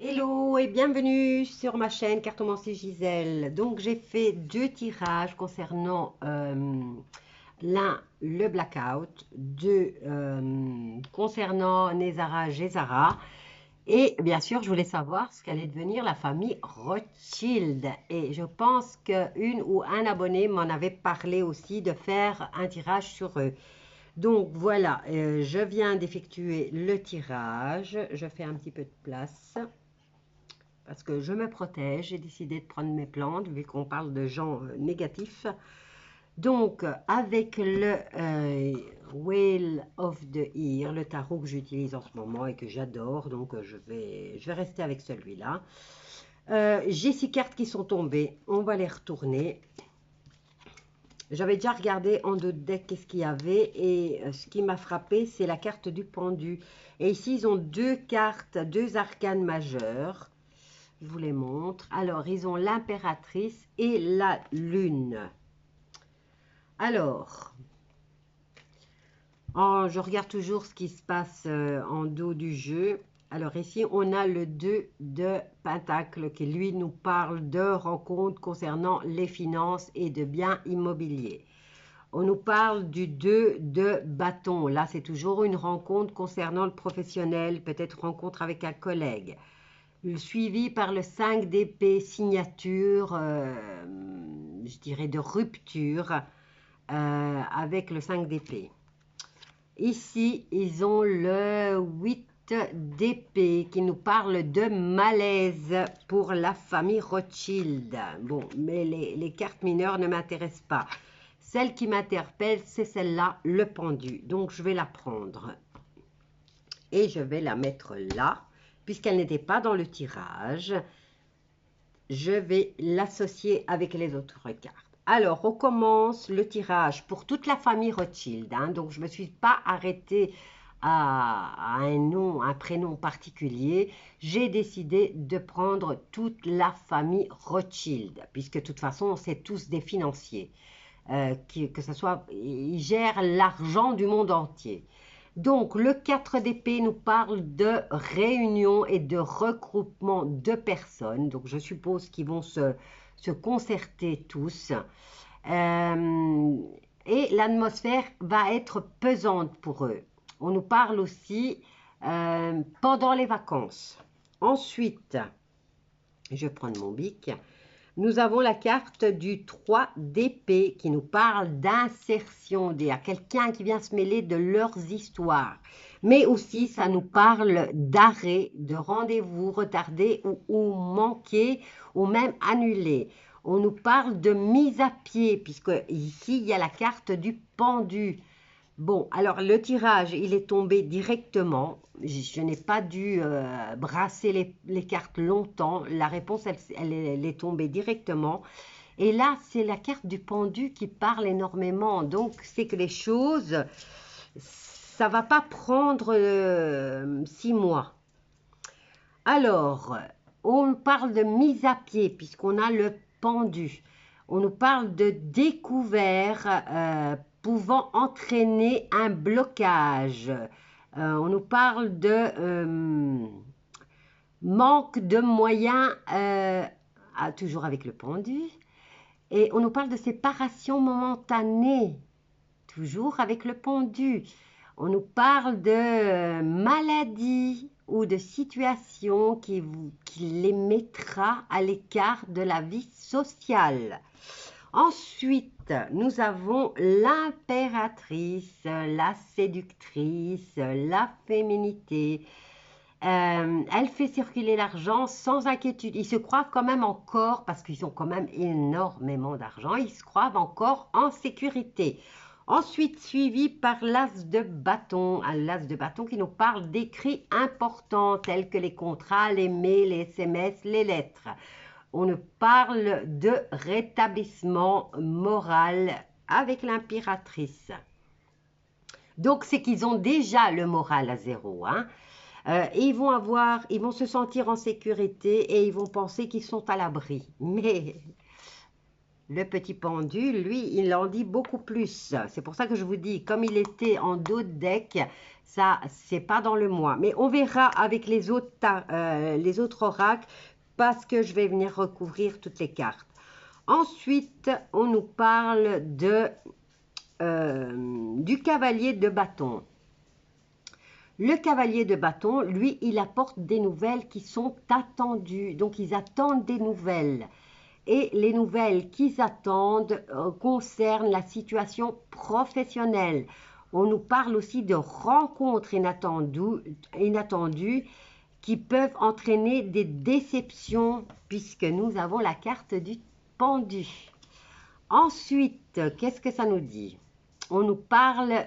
Hello et bienvenue sur ma chaîne Cartomancie Gisèle. Donc j'ai fait deux tirages concernant l'un le blackout, deux concernant Nezara Gezara. Et bien sûr, je voulais savoir ce qu'allait devenir la famille Rothschild. Et je pense qu'une ou un abonné m'en avait parlé aussi de faire un tirage sur eux. Donc voilà, je viens d'effectuer le tirage. Je fais un petit peu de place parce que je me protège. J'ai décidé de prendre mes plantes vu qu'on parle de gens négatifs. Donc, avec le Wheel of the Year, le tarot que j'utilise en ce moment et que j'adore, donc je vais rester avec celui-là. J'ai 6 cartes qui sont tombées, on va les retourner. J'avais déjà regardé en deux decks qu'est-ce qu'il y avait et ce qui m'a frappé, c'est la carte du pendu. Et ici, ils ont deux cartes, deux arcanes majeures. Je vous les montre. Alors, ils ont l'impératrice et la lune. Alors, je regarde toujours ce qui se passe en dos du jeu. Alors ici, on a le 2 de Pentacle qui, lui, nous parle de rencontres concernant les finances et de biens immobiliers. On nous parle du 2 de Bâton. Là, c'est toujours une rencontre concernant le professionnel, peut-être rencontre avec un collègue. Suivi par le 5 d'épée, signature, je dirais de rupture, avec le 5 d'épée. Ici, ils ont le 8 d'épée qui nous parle de malaise pour la famille Rothschild. Bon, mais les cartes mineures ne m'intéressent pas. Celle qui m'interpelle, c'est celle-là, le pendu. Donc, je vais la prendre. Et je vais la mettre là, puisqu'elle n'était pas dans le tirage. Je vais l'associer avec les autres cartes. Alors, on commence le tirage pour toute la famille Rothschild. Donc, je ne me suis pas arrêtée à un nom, un prénom particulier. J'ai décidé de prendre toute la famille Rothschild, puisque de toute façon, c'est tous des financiers. Que ce soit, ils gèrent l'argent du monde entier. Donc, le 4 d'épée nous parle de réunion et de regroupement de personnes. Donc, je suppose qu'ils vont se concerter tous. Et l'atmosphère va être pesante pour eux. On nous parle aussi pendant les vacances. Ensuite, je vais prendre mon bic. Nous avons la carte du 3 d'épée qui nous parle d'insertion, il y a quelqu'un qui vient se mêler de leurs histoires. Mais aussi, ça nous parle d'arrêt, de rendez-vous retardé ou manqué ou même annulé. On nous parle de mise à pied, puisque ici, il y a la carte du pendu. Bon, alors le tirage, il est tombé directement. Je n'ai pas dû brasser les cartes longtemps. La réponse, elle est tombée directement. Et là, c'est la carte du pendu qui parle énormément. Donc, c'est que les choses, ça ne va pas prendre 6 mois. Alors, on parle de mise à pied puisqu'on a le pendu. On nous parle de découvert pouvant entraîner un blocage. On nous parle de manque de moyens, toujours avec le pendu. Et on nous parle de séparation momentanée, toujours avec le pendu. On nous parle de maladie ou de situation qui les mettra à l'écart de la vie sociale. Ensuite, nous avons l'impératrice, la séductrice, la féminité. Elle fait circuler l'argent sans inquiétude. Ils se croient quand même encore, parce qu'ils ont quand même énormément d'argent, ils se croient encore en sécurité. Ensuite, suivi par l'as de bâton, un l'as de bâton qui nous parle d'écrits importants tels que les contrats, les mails, les SMS, les lettres. On nous parle de rétablissement moral avec l'impératrice. Donc, c'est qu'ils ont déjà le moral à zéro. Et ils vont se sentir en sécurité et ils vont penser qu'ils sont à l'abri. Mais Le petit pendu, lui, il en dit beaucoup plus. C'est pour ça que je vous dis, comme il était en dos de deck, ça, c'est pas dans le mois. Mais on verra avec les autres oracles, parce que je vais venir recouvrir toutes les cartes. Ensuite, on nous parle du cavalier de bâton. Le cavalier de bâton, lui, il apporte des nouvelles qui sont attendues. Donc, ils attendent des nouvelles. Et les nouvelles qu'ils attendent concernent la situation professionnelle. On nous parle aussi de rencontres inattendues qui peuvent entraîner des déceptions puisque nous avons la carte du pendu. Ensuite, qu'est-ce que ça nous dit? On nous parle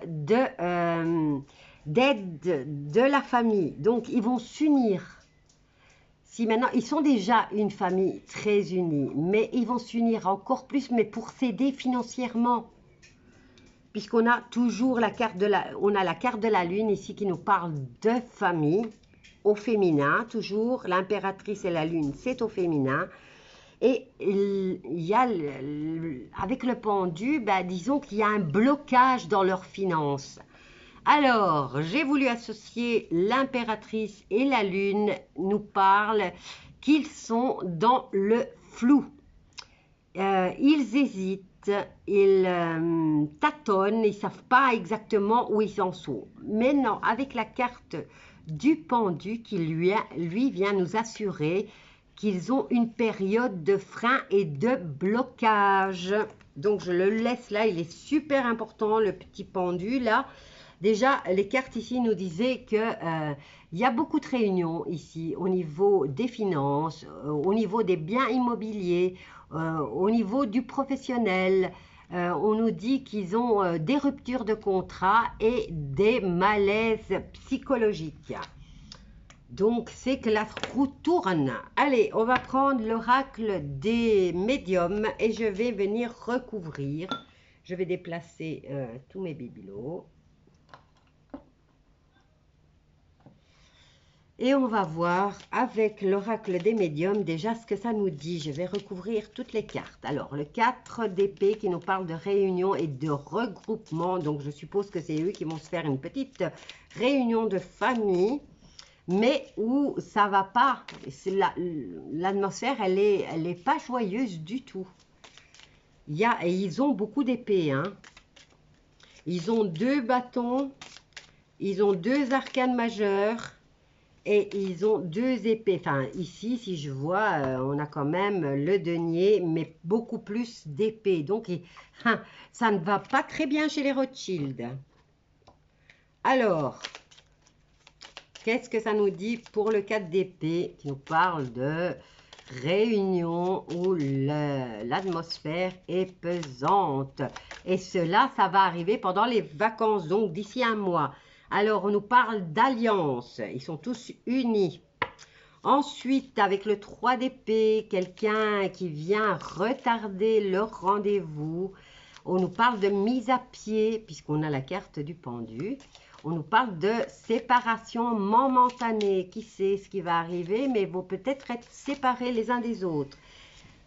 d'aide de la famille. Donc, ils vont s'unir. Si maintenant, ils sont déjà une famille très unie, mais ils vont s'unir encore plus, mais pour s'aider financièrement. Puisqu'on a toujours la carte de la lune ici qui nous parle de famille, au féminin, toujours. L'impératrice et la lune, c'est au féminin. Et il y a, avec le pendu, ben, disons qu'il y a un blocage dans leurs finances. Alors, j'ai voulu associer l'impératrice et la lune nous parlent qu'ils sont dans le flou. Ils hésitent, ils tâtonnent, ils ne savent pas exactement où ils en sont. Maintenant, avec la carte du pendu qui lui vient nous assurer qu'ils ont une période de frein et de blocage. Donc, je le laisse là, il est super important, le petit pendu là. Déjà, les cartes ici nous disaient qu'il y a beaucoup de réunions ici au niveau des finances, au niveau des biens immobiliers, au niveau du professionnel. On nous dit qu'ils ont des ruptures de contrat et des malaises psychologiques. Donc, c'est que la roue tourne. Allez, on va prendre l'oracle des médiums et je vais venir recouvrir. Je vais déplacer tous mes bibelots. Et on va voir avec l'oracle des médiums déjà ce que ça nous dit. Je vais recouvrir toutes les cartes. Alors, le 4 d'épée qui nous parle de réunion et de regroupement. Donc, je suppose que c'est eux qui vont se faire une petite réunion de famille. Mais où ça va pas. L'atmosphère, elle est pas joyeuse du tout. Et ils ont beaucoup d'épées. Hein. Ils ont 2 bâtons. Ils ont 2 arcanes majeures. Et ils ont 2 épées. Enfin, ici, si je vois, on a quand même le denier, mais beaucoup plus d'épées. Donc, ça ne va pas très bien chez les Rothschild. Alors, qu'est-ce que ça nous dit pour le 4 d'épée qui nous parle de réunion où l'atmosphère est pesante. Et cela, ça va arriver pendant les vacances, donc d'ici un mois. Alors, on nous parle d'alliance. Ils sont tous unis. Ensuite, avec le 3 d'épée, quelqu'un qui vient retarder leur rendez-vous. On nous parle de mise à pied, puisqu'on a la carte du pendu. On nous parle de séparation momentanée. Qui sait ce qui va arriver, mais ils vont peut-être être séparés les uns des autres.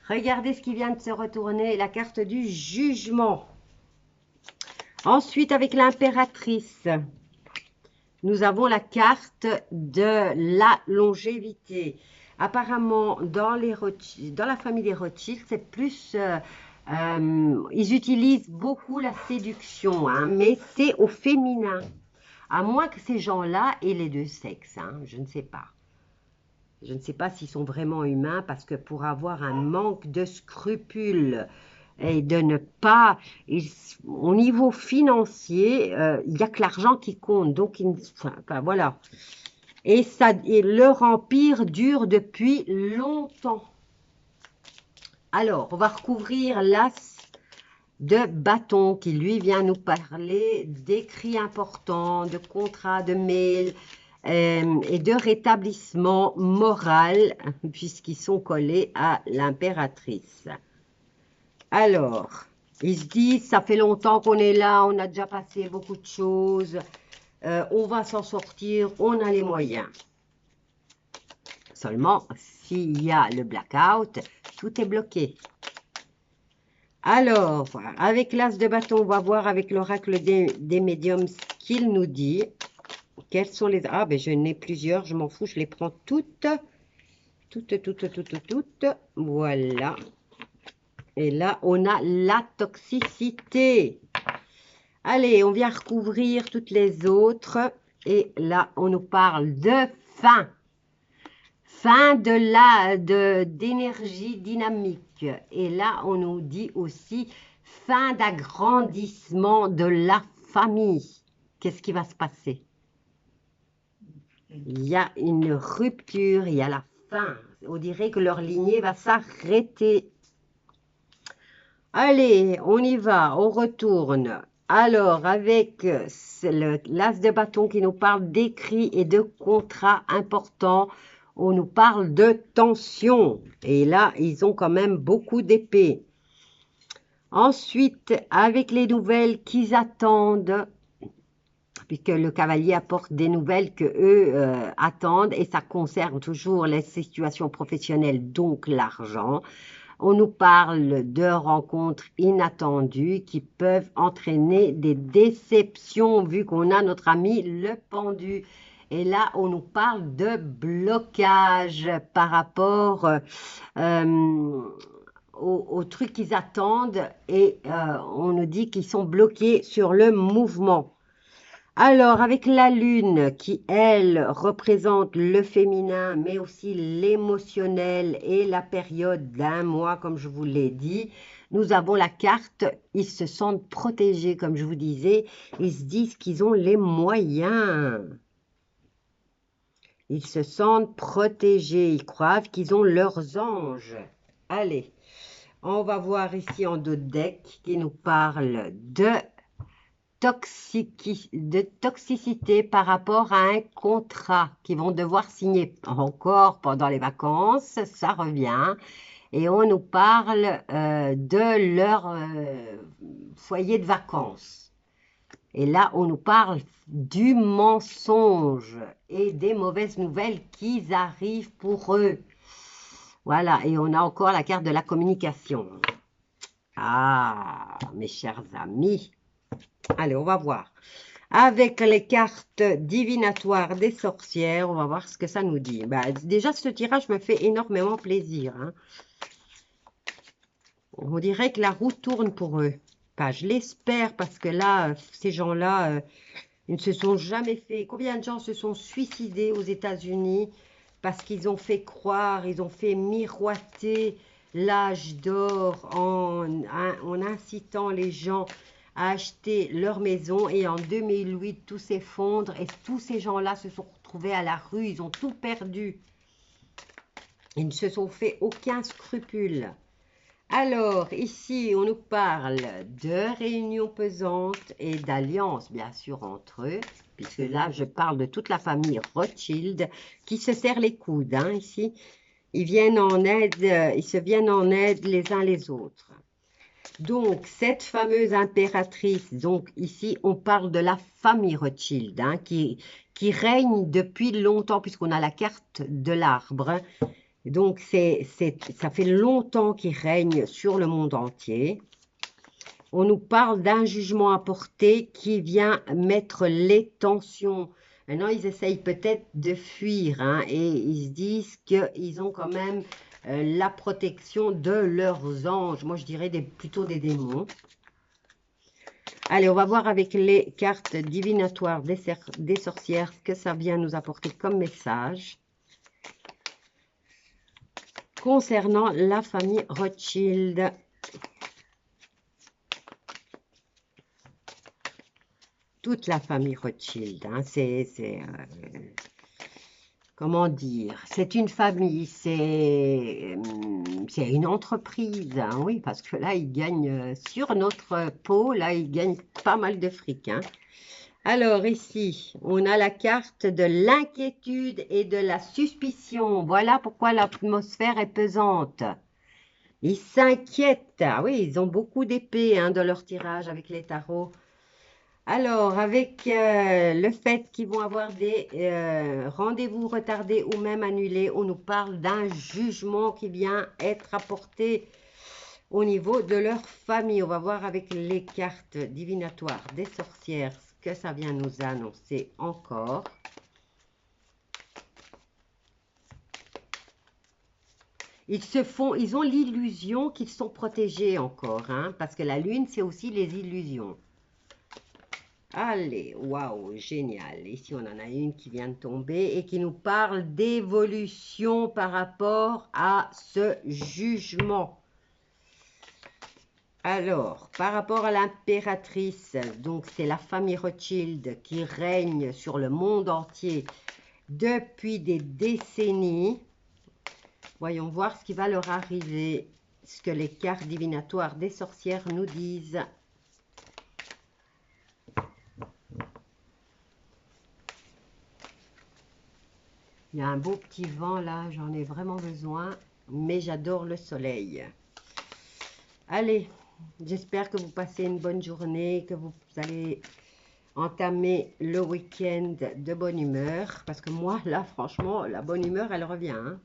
Regardez ce qui vient de se retourner, la carte du jugement. Ensuite, avec l'impératrice, nous avons la carte de la longévité. Apparemment, dans la famille des Rothschild, c'est plus... ils utilisent beaucoup la séduction, hein, mais c'est au féminin. À moins que ces gens-là aient les 2 sexes, hein, je ne sais pas. Je ne sais pas s'ils sont vraiment humains, parce que pour avoir un manque de scrupules et de ne pas... au niveau financier, il n'y a que l'argent qui compte. Donc, enfin, voilà. Et leur empire dure depuis longtemps. Alors, on va recouvrir l'as de bâton qui, lui, vient nous parler d'écrits importants, de contrats, de mails et de rétablissement moral, puisqu'ils sont collés à l'impératrice. Alors, ils se disent, ça fait longtemps qu'on est là, on a déjà passé beaucoup de choses, on va s'en sortir, on a les moyens. Seulement, s'il y a le blackout, tout est bloqué. Alors, avec l'as de bâton, on va voir avec l'oracle des médiums ce qu'il nous dit. Quelles sont les... Ah, ben je n'ai plusieurs, je m'en fous, je les prends toutes. Toutes. Voilà. Et là, on a la toxicité. Allez, on vient recouvrir toutes les autres. Et là, on nous parle de fin. Fin d'énergie dynamique. Et là, on nous dit aussi fin d'agrandissement de la famille. Qu'est-ce qui va se passer? Il y a une rupture, il y a la fin. On dirait que leur lignée va s'arrêter. Allez, on y va, on retourne. Alors, avec l'as de bâton qui nous parle d'écrits et de contrats importants, on nous parle de tension. Et là, ils ont quand même beaucoup d'épées. Ensuite, avec les nouvelles qu'ils attendent, puisque le cavalier apporte des nouvelles que eux attendent, et ça concerne toujours les situations professionnelles, donc l'argent. On nous parle de rencontres inattendues qui peuvent entraîner des déceptions, vu qu'on a notre ami le pendu. Et là, on nous parle de blocage par rapport aux trucs qu'ils attendent, et on nous dit qu'ils sont bloqués sur le mouvement. Alors, avec la lune qui, elle, représente le féminin, mais aussi l'émotionnel et la période d'un mois, comme je vous l'ai dit, nous avons la carte, ils se sentent protégés, comme je vous disais, ils se disent qu'ils ont les moyens. Ils se sentent protégés, ils croient qu'ils ont leurs anges. Allez, on va voir ici en dos de deck qui nous parle de toxicité par rapport à un contrat qu'ils vont devoir signer encore pendant les vacances, ça revient. Et on nous parle de leur foyer de vacances. Et là, on nous parle du mensonge et des mauvaises nouvelles qui arrivent pour eux. Voilà, et on a encore la carte de la communication. Ah, mes chers amis. Allez, on va voir. Avec les cartes divinatoires des sorcières, on va voir ce que ça nous dit. Bah, déjà, ce tirage me fait énormément plaisir. Hein. On dirait que la roue tourne pour eux. Bah, je l'espère parce que là, ces gens-là, ils ne se sont jamais fait... Combien de gens se sont suicidés aux États-Unis parce qu'ils ont fait croire, ils ont fait miroiter l'âge d'or en incitant les gens à acheter leur maison, et en 2008 tout s'effondre et tous ces gens-là se sont retrouvés à la rue, ils ont tout perdu, ils ne se sont fait aucun scrupule. Alors ici on nous parle de réunions pesantes et d'alliances bien sûr entre eux, puisque là je parle de toute la famille Rothschild qui se serre les coudes, hein, ici ils viennent en aide, ils se viennent en aide les uns les autres. Donc, cette fameuse impératrice, donc ici, on parle de la famille Rothschild, hein, qui règne depuis longtemps, puisqu'on a la carte de l'arbre. Hein. Donc, ça fait longtemps qu'ils règnent sur le monde entier. On nous parle d'un jugement à porter qui vient mettre les tensions. Maintenant, ils essayent peut-être de fuir, hein, et ils se disent qu'ils ont quand même la protection de leurs anges. Moi, je dirais plutôt des démons. Allez, on va voir avec les cartes divinatoires des sorcières ce que ça vient nous apporter comme message concernant la famille Rothschild. Toute la famille Rothschild, hein, comment dire, c'est une famille, c'est une entreprise, hein, oui, parce que là, ils gagnent sur notre peau, là, ils gagnent pas mal de fric. Hein. Alors, ici, on a la carte de l'inquiétude et de la suspicion. Voilà pourquoi l'atmosphère est pesante. Ils s'inquiètent. Ah oui, ils ont beaucoup d'épées hein, dans leur tirage avec les tarots. Alors, avec le fait qu'ils vont avoir des rendez-vous retardés ou même annulés, on nous parle d'un jugement qui vient être apporté au niveau de leur famille. On va voir avec les cartes divinatoires des sorcières ce que ça vient nous annoncer encore. Ils ont l'illusion qu'ils sont protégés encore, hein, parce que la lune, c'est aussi les illusions. Allez, waouh, génial. Ici, on en a une qui vient de tomber et qui nous parle d'évolution par rapport à ce jugement. Alors, par rapport à l'impératrice, donc c'est la famille Rothschild qui règne sur le monde entier depuis des décennies. Voyons voir ce qui va leur arriver, ce que les cartes divinatoires des sorcières nous disent. Il y a un beau petit vent là, j'en ai vraiment besoin, mais j'adore le soleil. Allez, j'espère que vous passez une bonne journée, que vous allez entamer le week-end de bonne humeur. Parce que moi, là, franchement, la bonne humeur, elle revient. Hein.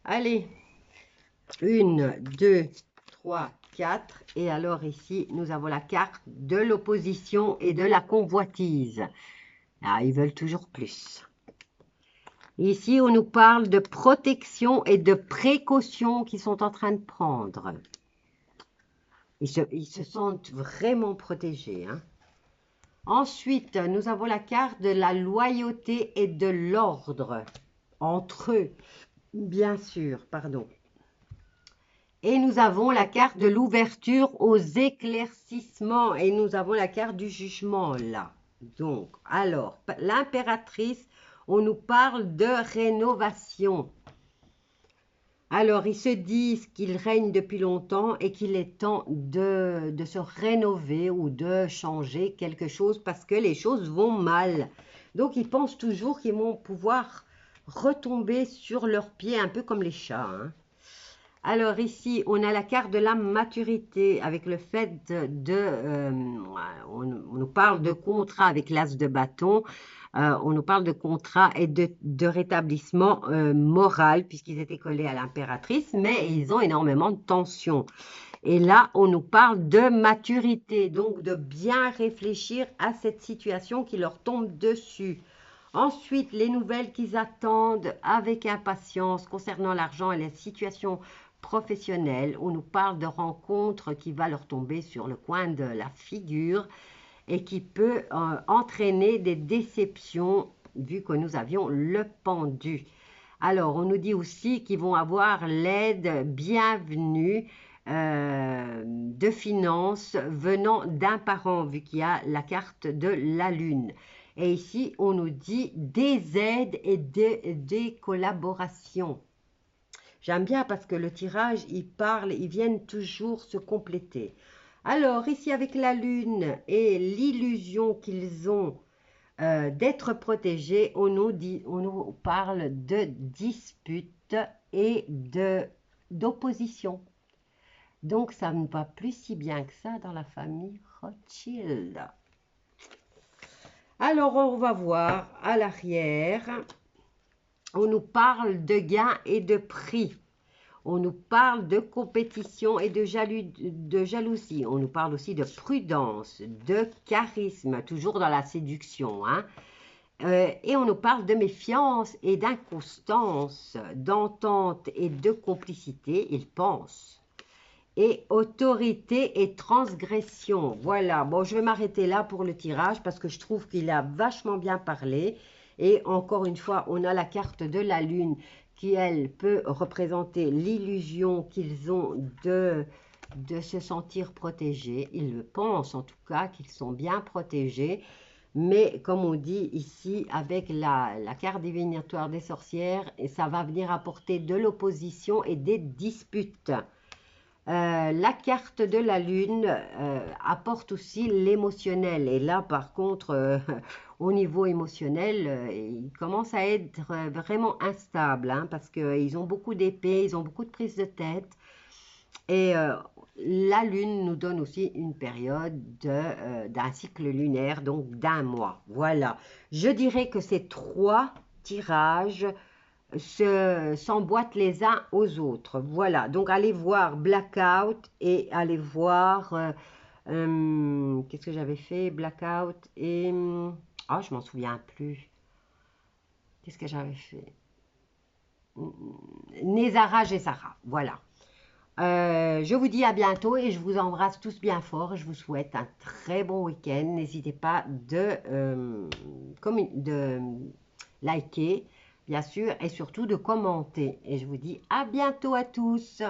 Allez, 1, 2, 3, 4. Et alors ici, nous avons la carte de l'opposition et de la convoitise. Ah, ils veulent toujours plus. Ici, on nous parle de protection et de précaution qu'ils sont en train de prendre. Ils se sentent vraiment protégés. Hein. Ensuite, nous avons la carte de la loyauté et de l'ordre. Entre eux, bien sûr, pardon. Et nous avons la carte de l'ouverture aux éclaircissements. Et nous avons la carte du jugement, là. Donc, alors, l'impératrice, on nous parle de rénovation. Alors, ils se disent qu'ils règnent depuis longtemps et qu'il est temps de se rénover ou de changer quelque chose parce que les choses vont mal. Donc, ils pensent toujours qu'ils vont pouvoir retomber sur leurs pieds, un peu comme les chats. Hein. Alors, ici, on a la carte de la maturité avec le fait on nous parle de contrat avec l'as de bâton. On nous parle de contrat et de rétablissement moral, puisqu'ils étaient collés à l'impératrice, mais ils ont énormément de tension. Et là, on nous parle de maturité, donc de bien réfléchir à cette situation qui leur tombe dessus. Ensuite, les nouvelles qu'ils attendent avec impatience concernant l'argent et la situation professionnelle. On nous parle de rencontres qui va leur tomber sur le coin de la figure et qui peut entraîner des déceptions vu que nous avions le pendu. Alors, on nous dit aussi qu'ils vont avoir l'aide bienvenue de finances venant d'un parent, vu qu'il y a la carte de la lune. Et ici, on nous dit des aides et des collaborations. J'aime bien parce que le tirage, ils viennent toujours se compléter. Alors, ici, avec la lune et l'illusion qu'ils ont d'être protégés, on nous parle de disputes et d'opposition. Donc, ça ne va plus si bien que ça dans la famille Rothschild. Alors, on va voir à l'arrière, on nous parle de gains et de prix. On nous parle de compétition et de jalousie. On nous parle aussi de prudence, de charisme, toujours dans la séduction. Hein. Et on nous parle de méfiance et d'inconstance, d'entente et de complicité, ils pensent. Et autorité et transgression. Voilà, bon, je vais m'arrêter là pour le tirage parce que je trouve qu'il a vachement bien parlé. Et encore une fois, on a la carte de la lune qui, elle, peut représenter l'illusion qu'ils ont de se sentir protégés. Ils le pensent en tout cas, qu'ils sont bien protégés. Mais comme on dit ici, avec la carte divinatoire des sorcières, ça va venir apporter de l'opposition et des disputes. La carte de la lune apporte aussi l'émotionnel. Et là, par contre, au niveau émotionnel, ils commencent à être vraiment instables. Hein, parce qu'ils ont beaucoup d'épées, ils ont beaucoup de prises de tête. Et la lune nous donne aussi une période d'un cycle lunaire, donc d'un mois. Voilà. Je dirais que ces 3 tirages s'emboîtent les uns aux autres. Voilà, donc allez voir Blackout et allez voir, qu'est-ce que j'avais fait? Blackout et, oh, je m'en souviens plus. Qu'est-ce que j'avais fait? Nézara Gessara, voilà. Je vous dis à bientôt et je vous embrasse tous bien fort. Je vous souhaite un très bon week-end. N'hésitez pas de liker, bien sûr, et surtout de commenter. Et je vous dis à bientôt à tous.